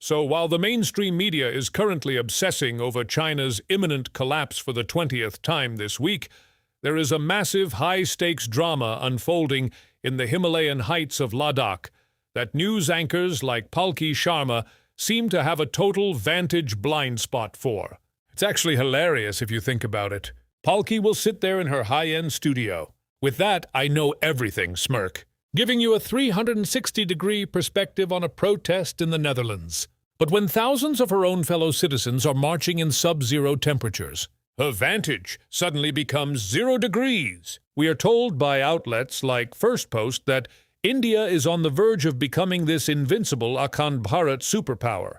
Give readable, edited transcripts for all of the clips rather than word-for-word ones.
So while the mainstream media is currently obsessing over China's imminent collapse for the 20th time this week, there is a massive high-stakes drama unfolding in the Himalayan heights of Ladakh that news anchors like Palki Sharma seem to have a total vantage blind spot for. It's actually hilarious if you think about it. Palki will sit there in her high-end studio. With that I know everything smirk, giving you a 360-degree perspective on a protest in the Netherlands. But when thousands of her own fellow citizens are marching in sub-zero temperatures, her vantage suddenly becomes 0 degrees. We are told by outlets like First Post that India is on the verge of becoming this invincible Akhand Bharat superpower.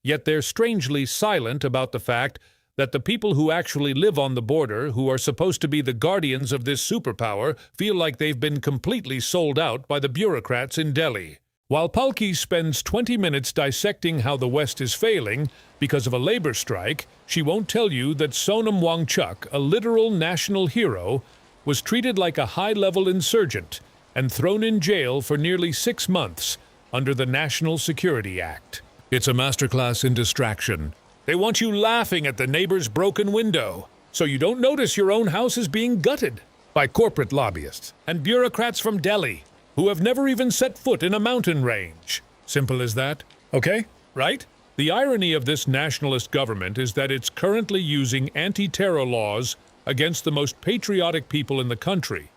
Yet they're strangely silent about the fact that the people who actually live on the border, who are supposed to be the guardians of this superpower, feel like they've been completely sold out by the bureaucrats in Delhi. While Palki spends 20 minutes dissecting how the West is failing because of a labor strike, she won't tell you that Sonam Wangchuk, a literal national hero, was treated like a high-level insurgent and thrown in jail for nearly 6 months under the National Security Act. It's a masterclass in distraction. They want you laughing at the neighbor's broken window, so you don't notice your own house is being gutted by corporate lobbyists and bureaucrats from Delhi who have never even set foot in a mountain range. Simple as that. Okay? Right? The irony of this nationalist government is that it's currently using anti-terror laws against the most patriotic people in the country,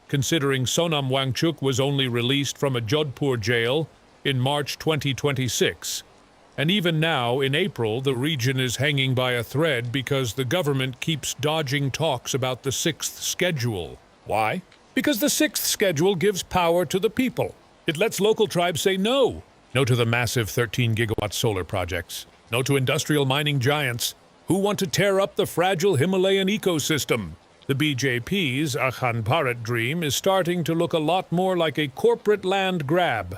considering Sonam Wangchuk was only released from a Jodhpur jail in March 2026. And even now, in April, the region is hanging by a thread because the government keeps dodging talks about the 6th schedule. Why? Because the 6th schedule gives power to the people. It lets local tribes say no. No to the massive 13-gigawatt solar projects. No to industrial mining giants who want to tear up the fragile Himalayan ecosystem. The BJP's Akhand Bharat dream is starting to look a lot more like a corporate land grab,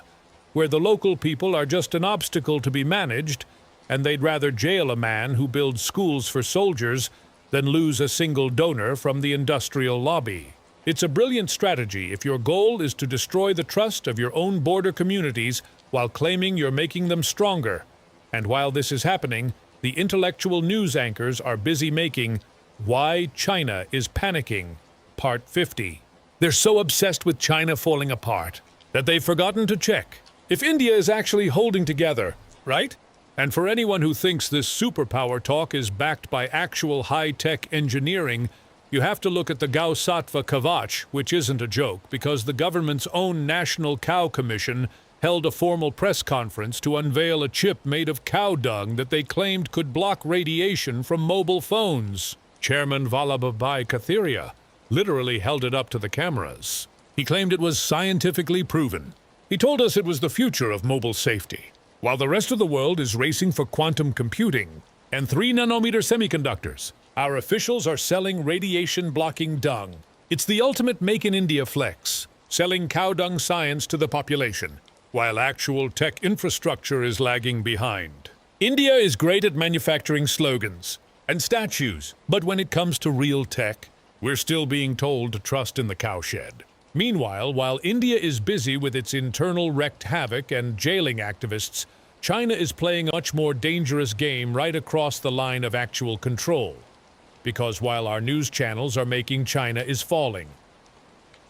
where the local people are just an obstacle to be managed, and they'd rather jail a man who builds schools for soldiers than lose a single donor from the industrial lobby. It's a brilliant strategy if your goal is to destroy the trust of your own border communities while claiming you're making them stronger. And while this is happening, the intellectual news anchors are busy making Why China is Panicking, Part 50. They're so obsessed with China falling apart that they've forgotten to check if India is actually holding together, right? And for anyone who thinks this superpower talk is backed by actual high-tech engineering, you have to look at the Gau Satva Kavach, which isn't a joke, because the government's own National Cow Commission held a formal press conference to unveil a chip made of cow dung that they claimed could block radiation from mobile phones. Chairman Vallabhbhai Kathiria literally held it up to the cameras. He claimed it was scientifically proven. He told us it was the future of mobile safety. While the rest of the world is racing for quantum computing and 3-nanometer semiconductors, our officials are selling radiation-blocking dung. It's the ultimate Make in India flex, selling cow dung science to the population, while actual tech infrastructure is lagging behind. India is great at manufacturing slogans and statues, but when it comes to real tech, we're still being told to trust in the cowshed. Meanwhile, while India is busy with its internal wreaked havoc and jailing activists, China is playing a much more dangerous game right across the line of actual control. Because while our news channels are making China is falling,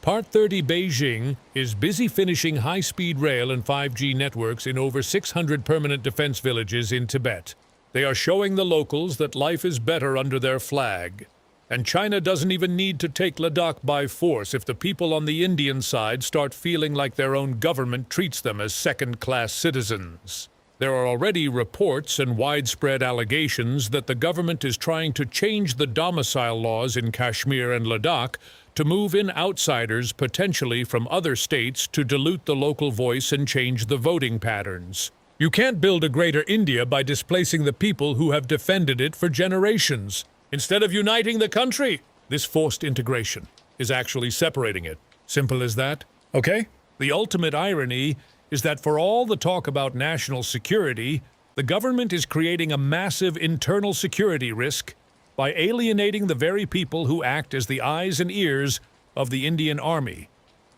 Part 30 Beijing is busy finishing high-speed rail and 5G networks in over 600 permanent defense villages in Tibet. They are showing the locals that life is better under their flag. And China doesn't even need to take Ladakh by force if the people on the Indian side start feeling like their own government treats them as second-class citizens. There are already reports and widespread allegations that the government is trying to change the domicile laws in Kashmir and Ladakh to move in outsiders potentially from other states to dilute the local voice and change the voting patterns. You can't build a greater India by displacing the people who have defended it for generations. Instead of uniting the country, this forced integration is actually separating it. Simple as that. Okay? The ultimate irony is that for all the talk about national security, the government is creating a massive internal security risk by alienating the very people who act as the eyes and ears of the Indian Army.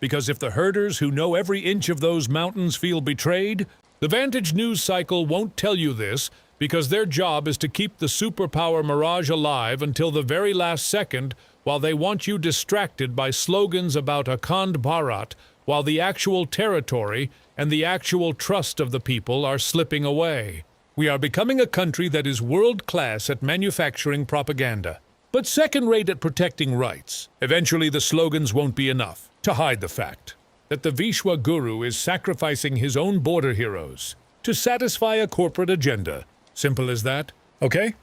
Because if the herders who know every inch of those mountains feel betrayed, The Vantage news cycle won't tell you this because their job is to keep the superpower mirage alive until the very last second while they want you distracted by slogans about Akhand Bharat while the actual territory and the actual trust of the people are slipping away. We are becoming a country that is world-class at manufacturing propaganda, but second-rate at protecting rights. Eventually, the slogans won't be enough to hide the fact that the Vishwa Guru is sacrificing his own border heroes to satisfy a corporate agenda. Simple as that. Okay?